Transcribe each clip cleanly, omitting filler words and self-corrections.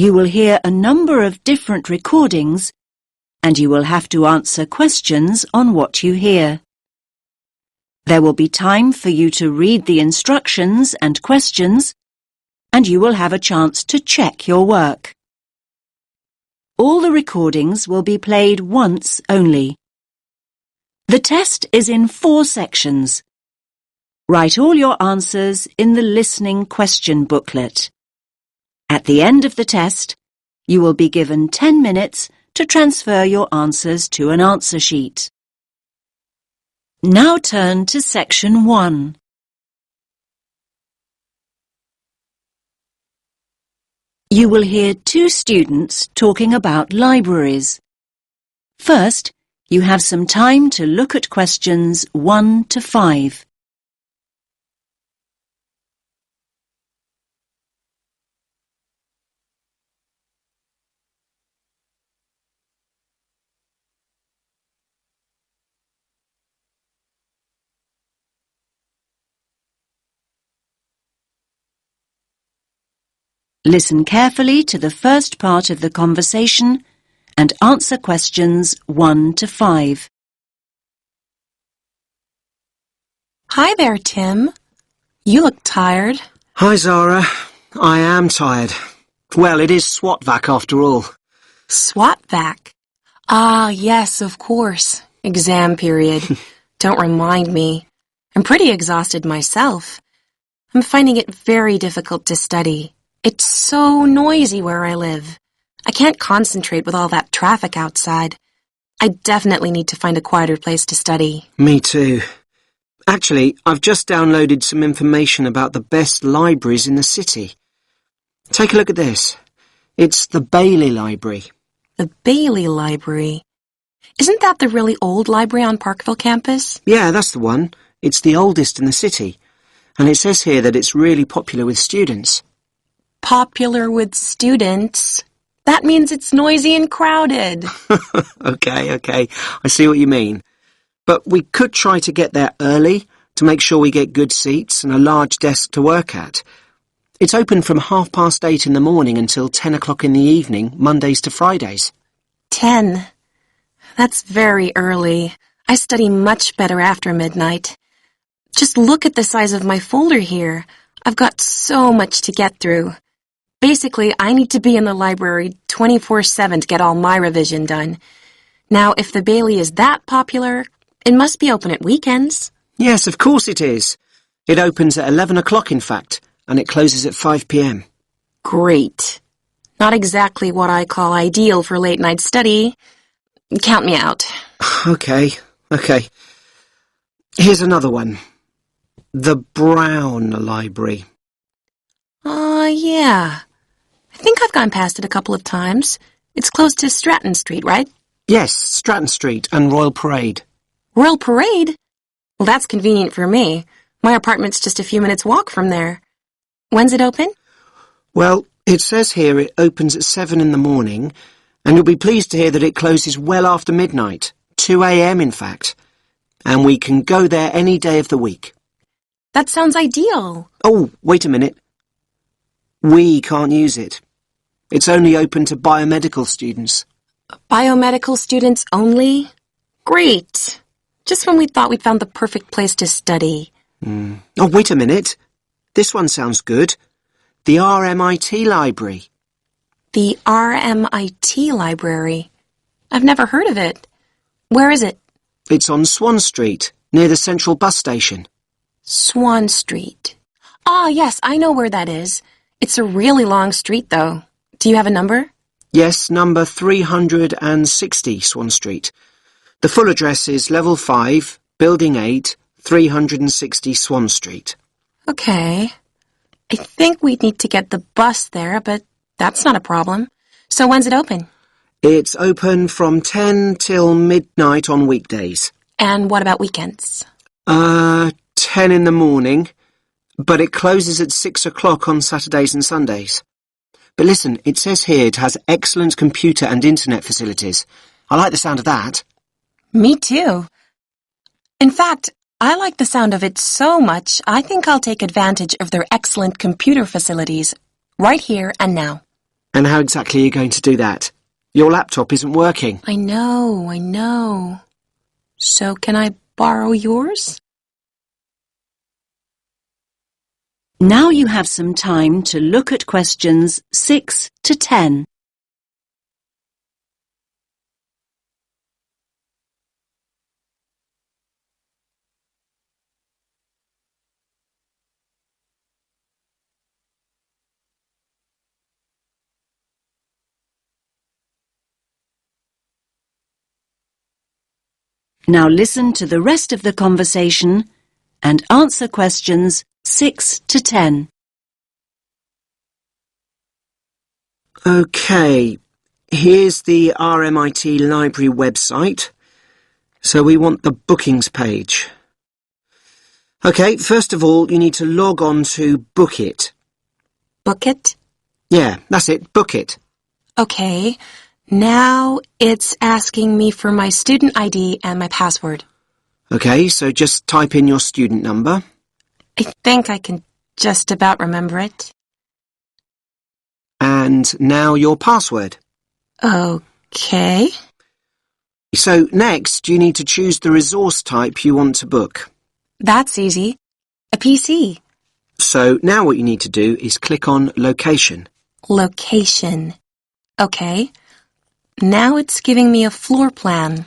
You will hear a number of different recordings, and you will have to answer questions on what you hear. There will be time for you to read the instructions and questions, and you will have a chance to check your work. All the recordings will be played once only. The test is in 4 sections. Write all your answers in the listening question booklet. At the end of the test, you will be given 10 minutes to transfer your answers to an answer sheet. Now turn to Section 1. You will hear 2 students talking about libraries. First, you have some time to look at questions 1 to 5. Listen carefully to the first part of the conversation and answer questions 1 to 5. Hi there, Tim. You look tired. Hi, Zara. I am tired. Well, it is SWAT-vac after all. SWAT-vac? Ah, yes, of course. Exam period. Don't remind me. I'm pretty exhausted myself. I'm finding it very difficult to study. It's so noisy where I live. I can't concentrate with all that traffic outside. I definitely need to find a quieter place to study. Me too. Actually, I've just downloaded some information about the best libraries in the city. Take a look at this. It's the Bailey Library. The Bailey Library? Isn't that the really old library on Parkville campus? Yeah, that's the one. It's the oldest in the city. And it says here that it's really popular with students. Popular with students? That means it's noisy and crowded. Okay. I see what you mean. But we could try to get there early to make sure we get good seats and a large desk to work at. It's open from 8:30 in the morning until 10 o'clock in the evening, Mondays to Fridays. 10. That's very early. I study much better after midnight. Just look at the size of my folder here. I've got so much to get through. Basically, I need to be in the library 24/7 to get all my revision done. Now, if the Bailey is that popular, it must be open at weekends. Yes, of course it is. It opens at 11 o'clock, in fact, and it closes at 5 p.m. Great. Not exactly what I call ideal for late-night study. Count me out. Okay. Here's another one. The Brown Library. Yeah. I think I've gone past it a couple of times. It's close to Stratton Street, right? Yes, Stratton Street and Royal Parade. Royal Parade? Well, that's convenient for me. My apartment's just a few minutes' walk from there. When's it open? Well, it says here it opens at 7 in the morning, and you'll be pleased to hear that it closes well after midnight, 2 a.m. in fact. And we can go there any day of the week. That sounds ideal. Oh, wait a minute. We can't use it. It's only open to biomedical students. Biomedical students only? Great. Just when we thought we'd found the perfect place to study. Oh, wait a minute. This one sounds good. The RMIT Library. The RMIT Library? I've never heard of it. Where is it? It's on Swan Street, near the Central Bus Station. Swan Street. Ah, yes, I know where that is. It's a really long street, though. Do you have a number? Yes, number 360 Swan Street. The full address is Level 5, Building 8, 360 Swan Street. Okay. I think we'd need to get the bus there, but that's not a problem. So when's it open? It's open from 10 till midnight on weekdays. And what about weekends? 10 in the morning, but it closes at 6 o'clock on Saturdays and Sundays. But listen, it says here it has excellent computer and internet facilities. I like the sound of that. Me too. In fact, I like the sound of it so much, I think I'll take advantage of their excellent computer facilities right here and now. And how exactly are you going to do that? Your laptop isn't working. I know. So can I borrow yours? Now you have some time to look at questions 6 to 10. Now listen to the rest of the conversation and answer questions 6 to 10. OK, here's the RMIT Library website. So we want the bookings page. OK, first of all, you need to log on to Book It. Book it? Yeah, that's it, Book It. Okay. Now it's asking me for my student ID and my password. OK, so just type in your student number. I think I can just about remember it. And now your password. Okay. So next, you need to choose the resource type you want to book. That's easy. A PC. So now what you need to do is click on Location. Location. Okay. Now it's giving me a floor plan.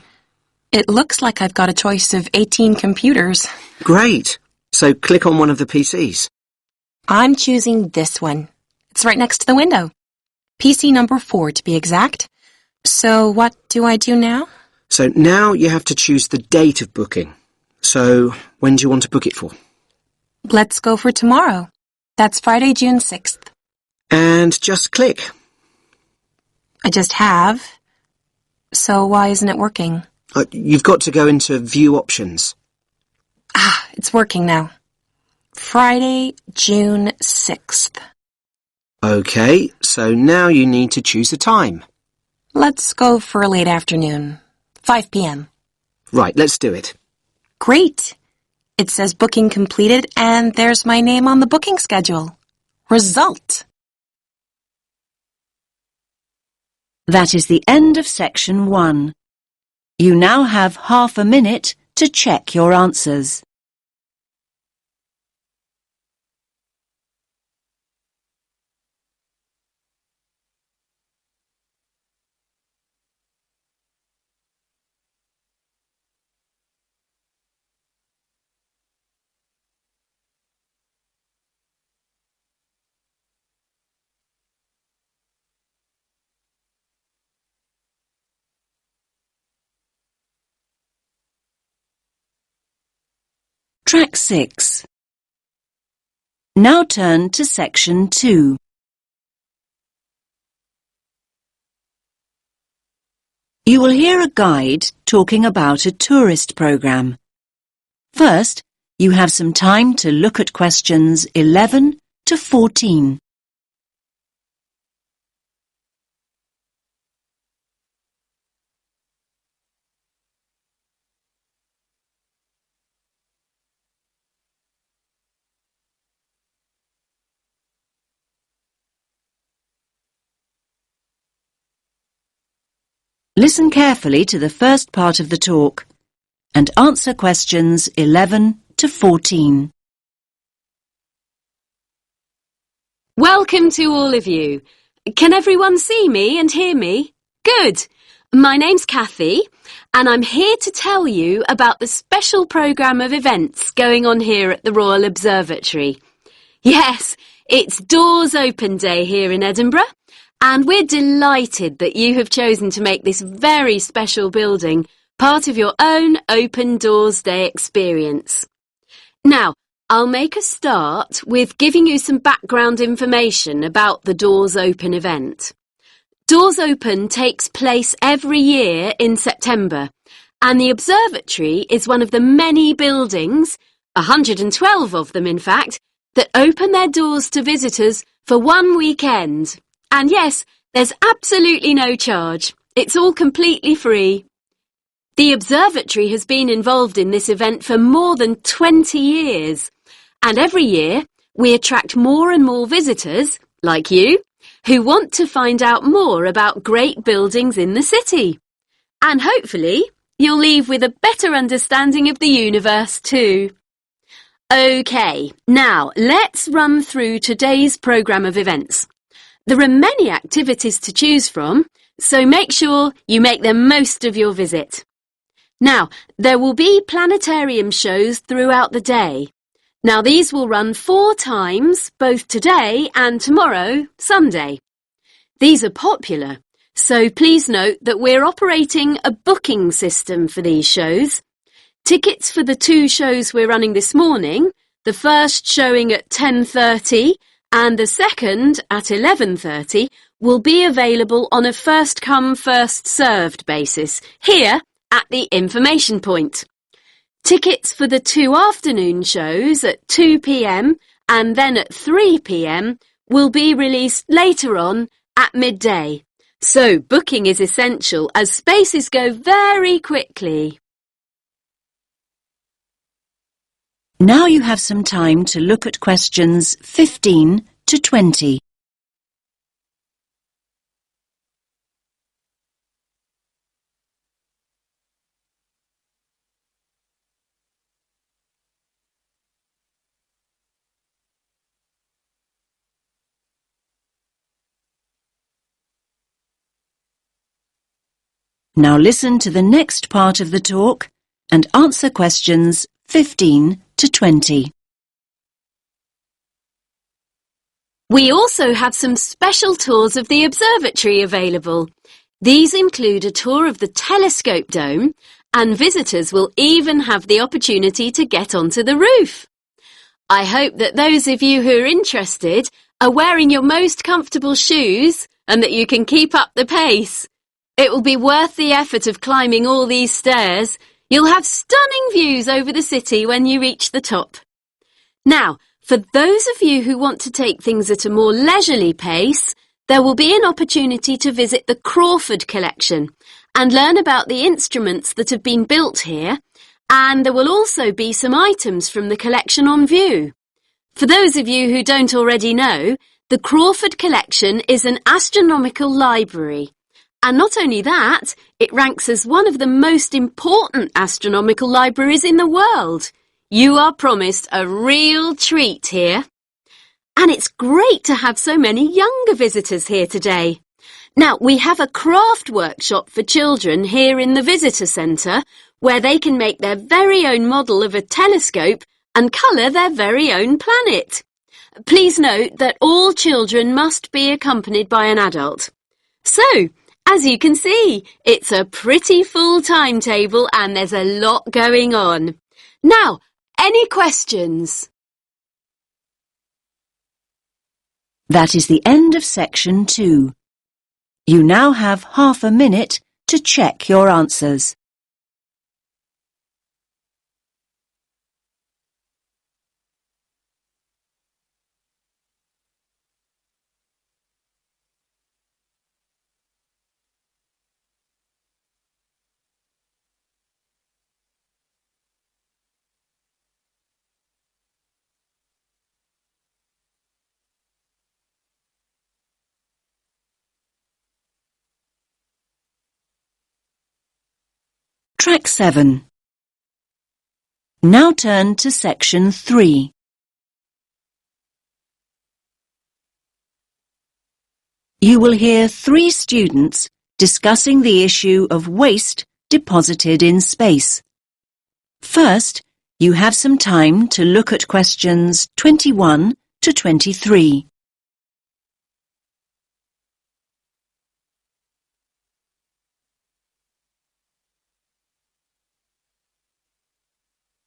It looks like I've got a choice of 18 computers. Great! So click on one of the PCs. I'm choosing this one. It's right next to the window. PC number 4 to be exact. So what do I do now? So now you have to choose the date of booking. So when do you want to book it for? Let's go for tomorrow. That's Friday, June 6th. And just click. I just have. So why isn't it working? You've got to go into View Options. Ah, it's working now. Friday, June 6th. OK, so now you need to choose a time. Let's go for a late afternoon. 5 p.m. Right, let's do it. Great! It says booking completed and there's my name on the booking schedule. Result! That is the end of section 1. You now have half a minute to check your answers. Track 6. Now turn to section 2. You will hear a guide talking about a tourist program. First, you have some time to look at questions 11 to 14. Listen carefully to the first part of the talk and answer questions 11 to 14. Welcome to all of you. Can everyone see me and hear me? Good. My name's Kathy, and I'm here to tell you about the special programme of events going on here at the Royal Observatory. Yes, it's Doors Open Day here in Edinburgh, and we're delighted that you have chosen to make this very special building part of your own Open Doors Day experience. Now, I'll make a start with giving you some background information about the Doors Open event. Doors Open takes place every year in September, and the observatory is one of the many buildings, 112 of them in fact, that open their doors to visitors for one weekend. And yes, there's absolutely no charge. It's all completely free. The observatory has been involved in this event for more than 20 years. And every year, we attract more and more visitors, like you, who want to find out more about great buildings in the city. And hopefully, you'll leave with a better understanding of the universe too. OK, now let's run through today's programme of events. There are many activities to choose from, so make sure you make the most of your visit. Now, there will be planetarium shows throughout the day. Now, these will run 4 times, both today and tomorrow, Sunday. These are popular, so please note that we're operating a booking system for these shows. Tickets for the 2 shows we're running this morning, the first showing at 10:30 and the second at 11:30, will be available on a first-come, first-served basis here at the information point. Tickets for the 2 afternoon shows at 2 p.m. and then at 3 p.m. will be released later on at midday. So booking is essential as spaces go very quickly. Now you have some time to look at questions 15 to 20. Now listen to the next part of the talk and answer questions 15 to 20. We also have some special tours of the observatory available. These include a tour of the telescope dome, and visitors will even have the opportunity to get onto the roof. I hope that those of you who are interested are wearing your most comfortable shoes and that you can keep up the pace. It will be worth the effort of climbing all these stairs. You'll have stunning views over the city when you reach the top. Now, for those of you who want to take things at a more leisurely pace, there will be an opportunity to visit the Crawford collection and learn about the instruments that have been built here, and there will also be some items from the collection on view. For those of you who don't already know, the Crawford collection is an astronomical library. And not only that, it ranks as one of the most important astronomical libraries in the world. You are promised a real treat here. And it's great to have so many younger visitors here today. Now, we have a craft workshop for children here in the visitor centre where they can make their very own model of a telescope and colour their very own planet. Please note that all children must be accompanied by an adult. So, as you can see, it's a pretty full timetable and there's a lot going on. Now, any questions? That is the end of section 2. You now have half a minute to check your answers. Track 7. Now turn to section 3. You will hear 3 students discussing the issue of waste deposited in space. First, you have some time to look at questions 21 to 23.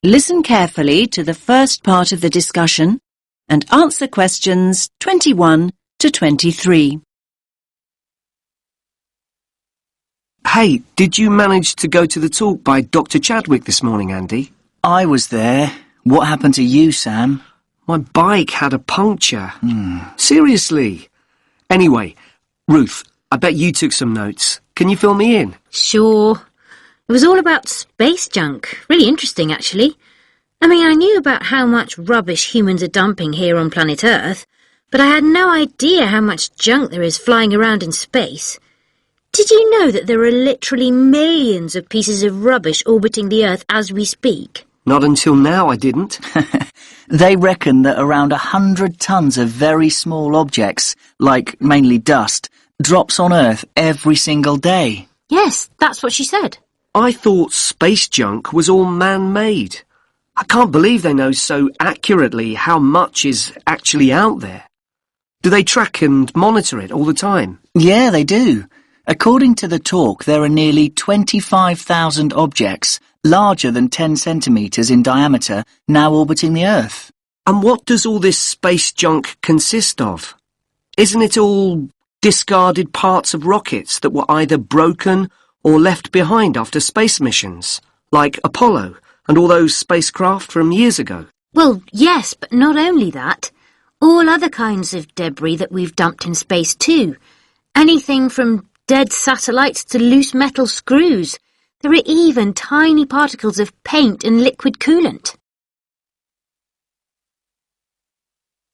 Listen carefully to the first part of the discussion and answer questions 21 to 23. Hey, did you manage to go to the talk by Dr. Chadwick this morning, Andy? I was there. What happened to you, Sam? My bike had a puncture. Seriously. Anyway, Ruth, I bet you took some notes. Can you fill me in? Sure. It was all about space junk. Really interesting, actually. I mean, I knew about how much rubbish humans are dumping here on planet Earth, but I had no idea how much junk there is flying around in space. Did you know that there are literally millions of pieces of rubbish orbiting the Earth as we speak? Not until now, I didn't. They reckon that around 100 tons of very small objects, like mainly dust, drops on Earth every single day. Yes, that's what she said. I thought space junk was all man-made. I can't believe they know so accurately how much is actually out there. Do they track and monitor it all the time? Yeah, they do. According to the talk, there are nearly 25,000 objects larger than 10 centimetres in diameter now orbiting the Earth. And what does all this space junk consist of? Isn't it all discarded parts of rockets that were either broken or left behind after space missions, like Apollo and all those spacecraft from years ago? Well, yes, but not only that. All other kinds of debris that we've dumped in space too. Anything from dead satellites to loose metal screws. There are even tiny particles of paint and liquid coolant.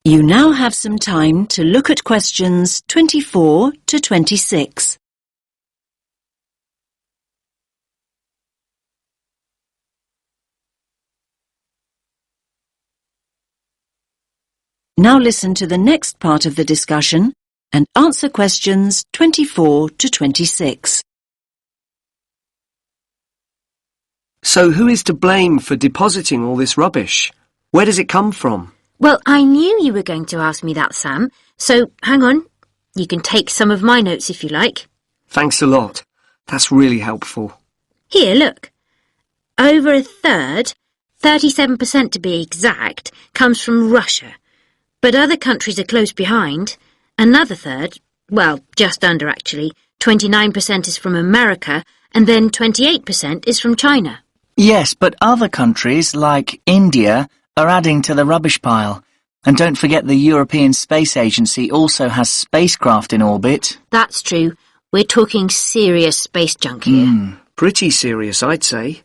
You now have some time to look at questions 24 to 26. Now listen to the next part of the discussion and answer questions 24 to 26. So who is to blame for depositing all this rubbish? Where does it come from? Well, I knew you were going to ask me that, Sam, so hang on. You can take some of my notes if you like. Thanks a lot. That's really helpful. Here, look. Over a third, 37% to be exact, comes from Russia. But other countries are close behind. Another third, well, just under actually, 29% is from America, and then 28% is from China. Yes, but other countries, like India, are adding to the rubbish pile. And don't forget the European Space Agency also has spacecraft in orbit. That's true. We're talking serious space junk here. Pretty serious, I'd say.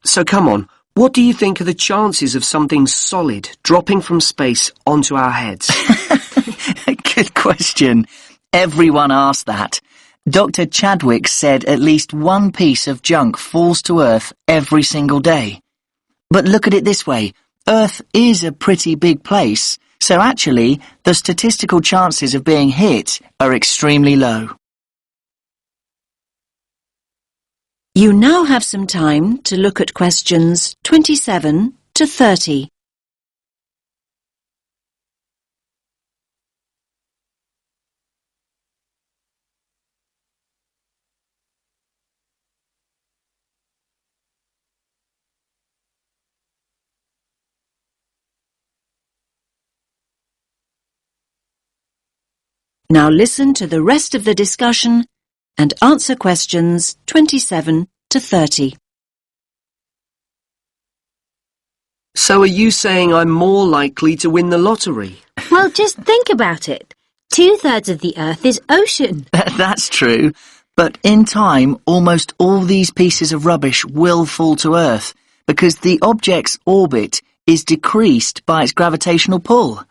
So come on, what do you think are the chances of something solid dropping from space onto our heads? Good question. Everyone asked that. Dr. Chadwick said at least one piece of junk falls to Earth every single day. But look at it this way. Earth is a pretty big place, so actually the statistical chances of being hit are extremely low. You now have some time to look at questions 27 to 30. Now listen to the rest of the discussion and answer questions 27 to 30. So are you saying I'm more likely to win the lottery? Well, just think about it. 2/3 of the Earth is ocean. That's true. But in time, almost all these pieces of rubbish will fall to Earth because the object's orbit is decreased by its gravitational pull.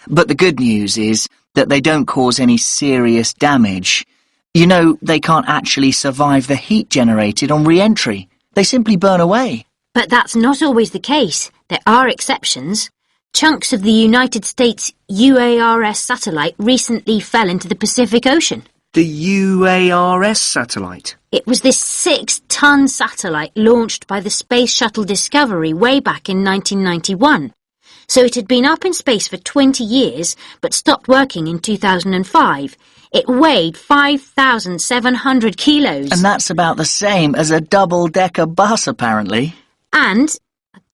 But the good news is that they don't cause any serious damage. You know, they can't actually survive the heat generated on re-entry. They simply burn away. But that's not always the case. There are exceptions. Chunks of the United States UARS satellite recently fell into the Pacific Ocean. The UARS satellite? It was this 6-ton satellite launched by the Space Shuttle Discovery way back in 1991. So it had been up in space for 20 years, but stopped working in 2005. It weighed 5,700 kilos. And that's about the same as a double-decker bus, apparently. And,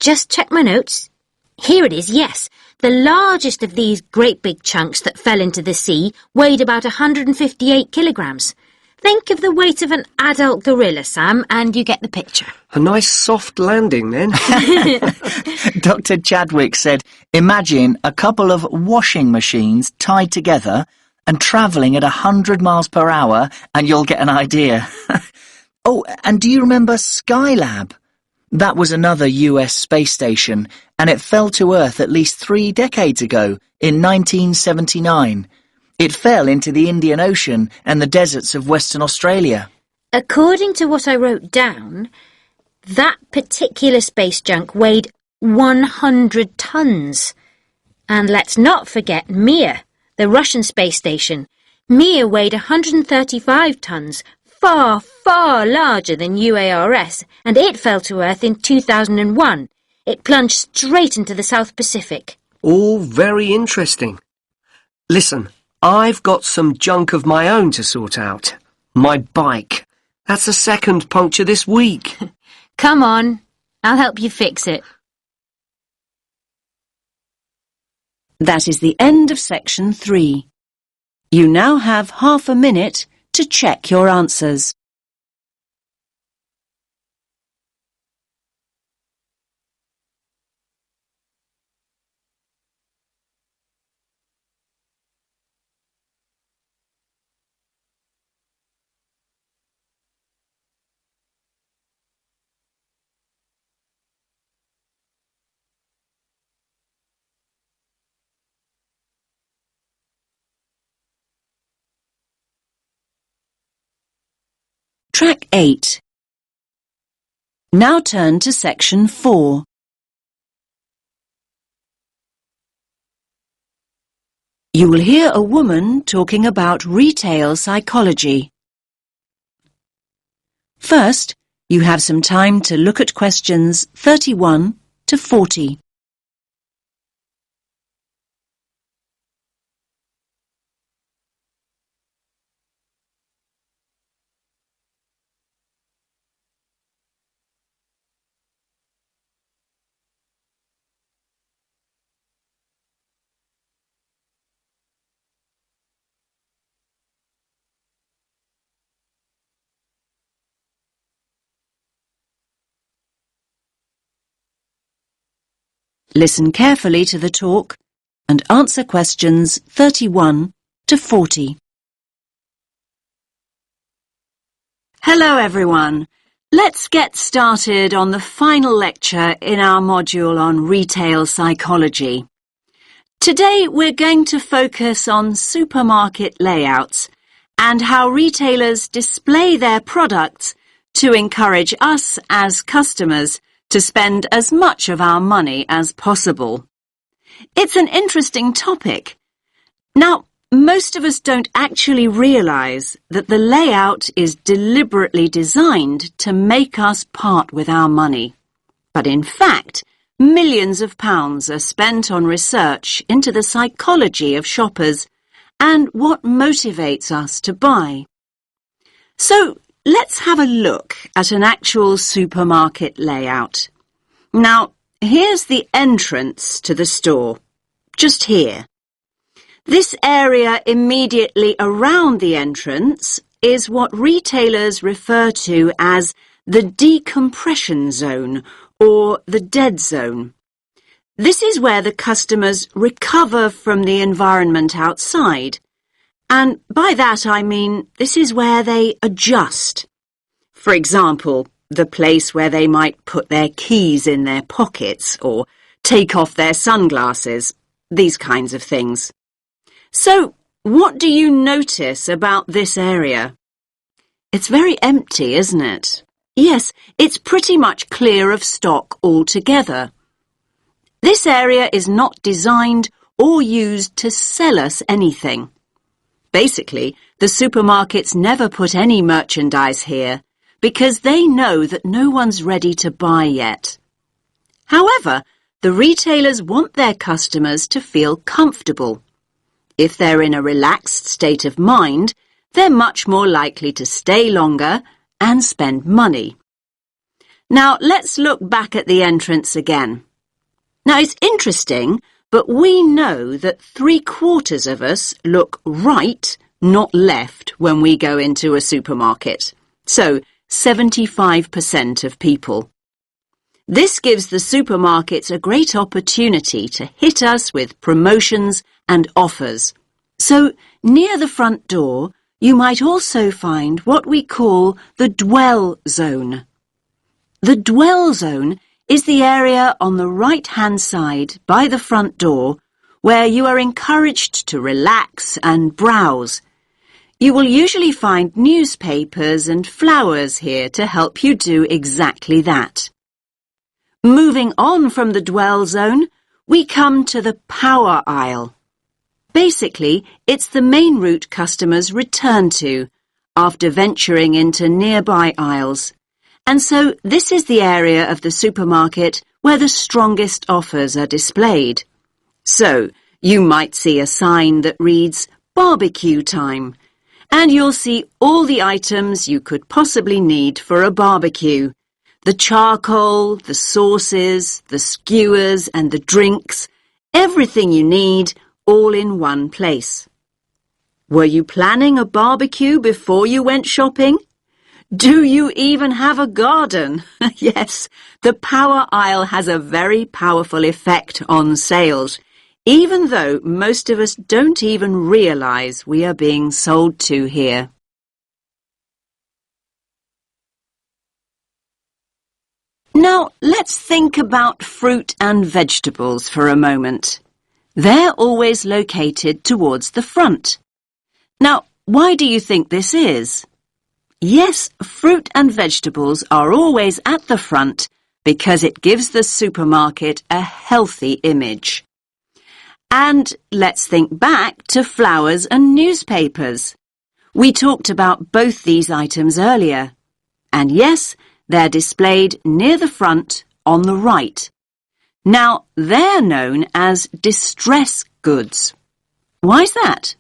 just check my notes. Here it is, yes. The largest of these great big chunks that fell into the sea weighed about 158 kilograms. Think of the weight of an adult gorilla, Sam, and you get the picture. A nice soft landing, then. Dr. Chadwick said, imagine a couple of washing machines tied together and travelling at 100 miles per hour, and you'll get an idea. Oh, and do you remember Skylab? That was another US space station, and it fell to Earth at least 3 decades ago, in 1979. It fell into the Indian Ocean and the deserts of Western Australia. According to what I wrote down, that particular space junk weighed 100 tons. And let's not forget Mir, the Russian space station. Mir weighed 135 tons, far, far larger than UARS, and it fell to Earth in 2001. It plunged straight into the South Pacific. All very interesting. Listen, I've got some junk of my own to sort out. My bike. That's the second puncture this week. Come on, I'll help you fix it. That is the end of section 3. You now have half a minute to check your answers. Track 8. Now turn to section 4. You will hear a woman talking about retail psychology. First, you have some time to look at questions 31 to 40. Listen carefully to the talk and answer questions 31 to 40. Hello everyone. Let's get started on the final lecture in our module on retail psychology. Today we're going to focus on supermarket layouts and how retailers display their products to encourage us as customers to spend as much of our money as possible. It's an interesting topic. Now, most of us don't actually realise that the layout is deliberately designed to make us part with our money. But in fact, millions of pounds are spent on research into the psychology of shoppers and what motivates us to buy. So, let's have a look at an actual supermarket layout. Now, here's the entrance to the store, just here. This area immediately around the entrance is what retailers refer to as the Decompression Zone or the dead zone. This is where the customers recover from the environment outside. And by that I mean this is where they adjust. For example, the place where they might put their keys in their pockets or take off their sunglasses, these kinds of things. So, what do you notice about this area? It's very empty, isn't it? Yes, it's pretty much clear of stock altogether. This area is not designed or used to sell us anything. Basically, the supermarkets never put any merchandise here because they know that no one's ready to buy yet. However, the retailers want their customers to feel comfortable. If they're in a relaxed state of mind, they're much more likely to stay longer and spend money. Now, let's look back at the entrance again. Now, it's interesting, but we know that 3/4 of us look right, not left, when we go into a supermarket. So, 75% of people. This gives the supermarkets a great opportunity to hit us with promotions and offers. So, near the front door, you might also find what we call the dwell zone. The dwell zone is the area on the right-hand side by the front door where you are encouraged to relax and browse. You will usually find newspapers and flowers here to help you do exactly that. Moving on from the dwell zone, we come to the power aisle. Basically, it's the main route customers return to after venturing into nearby aisles. And so this is the area of the supermarket where the strongest offers are displayed. So, you might see a sign that reads barbecue time, and you'll see all the items you could possibly need for a barbecue. The charcoal, the sauces, the skewers and the drinks, everything you need, all in one place. Were you planning a barbecue before you went shopping? Do you even have a garden? Yes, the power aisle has a very powerful effect on sales, even though most of us don't even realize we are being sold to here. Now, let's think about fruit and vegetables for a moment. They're always located towards the front. Now, why do you think this is? Yes, fruit and vegetables are always at the front because it gives the supermarket a healthy image. And let's think back to flowers and newspapers. We talked about both these items earlier. And yes, they're displayed near the front on the right. Now, they're known as distress goods. Why's that?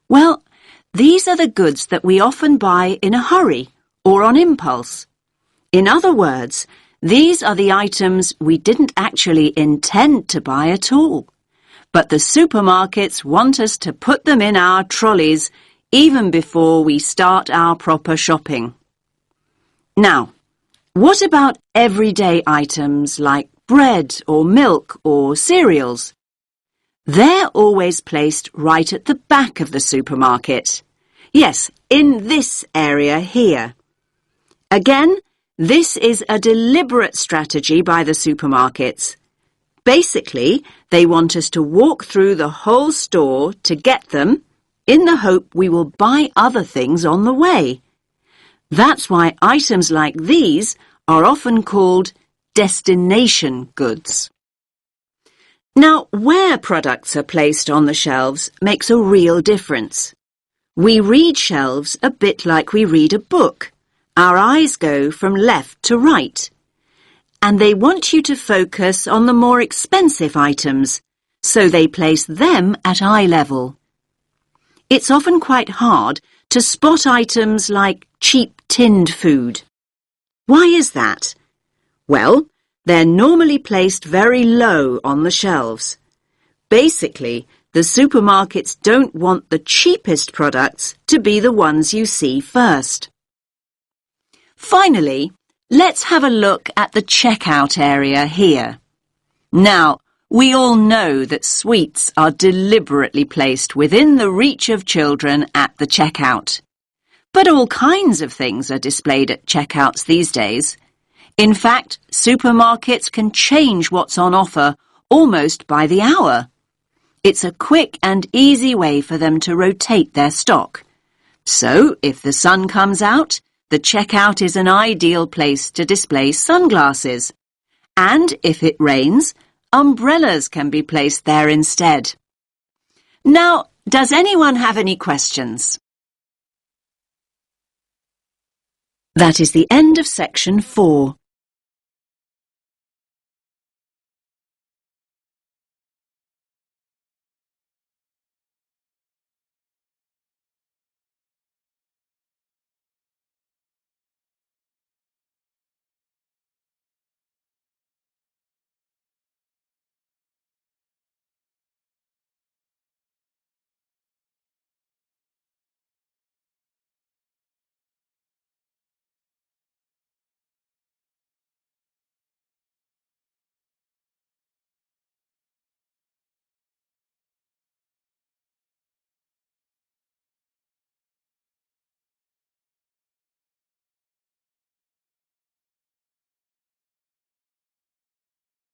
Well, these are the goods that we often buy in a hurry or on impulse. In other words, these are the items we didn't actually intend to buy at all. But the supermarkets want us to put them in our trolleys even before we start our proper shopping. Now, what about everyday items like bread or milk or cereals? They're always placed right at the back of the supermarket. Yes, in this area here. Again, this is a deliberate strategy by the supermarkets. Basically, they want us to walk through the whole store to get them in the hope we will buy other things on the way. That's why items like these are often called destination goods. Now, where products are placed on the shelves makes a real difference. We read shelves a bit like we read a book. Our eyes go from left to right. And they want you to focus on the more expensive items, so they place them at eye level. It's often quite hard to spot items like cheap tinned food. Why is that? Well, they're normally placed very low on the shelves. Basically, the supermarkets don't want the cheapest products to be the ones you see first. Finally, let's have a look at the checkout area here. Now, we all know that sweets are deliberately placed within the reach of children at the checkout. But all kinds of things are displayed at checkouts these days. In fact, supermarkets can change what's on offer almost by the hour. It's a quick and easy way for them to rotate their stock. So, if the sun comes out, the checkout is an ideal place to display sunglasses. And if it rains, umbrellas can be placed there instead. Now, does anyone have any questions? That is the end of section 4.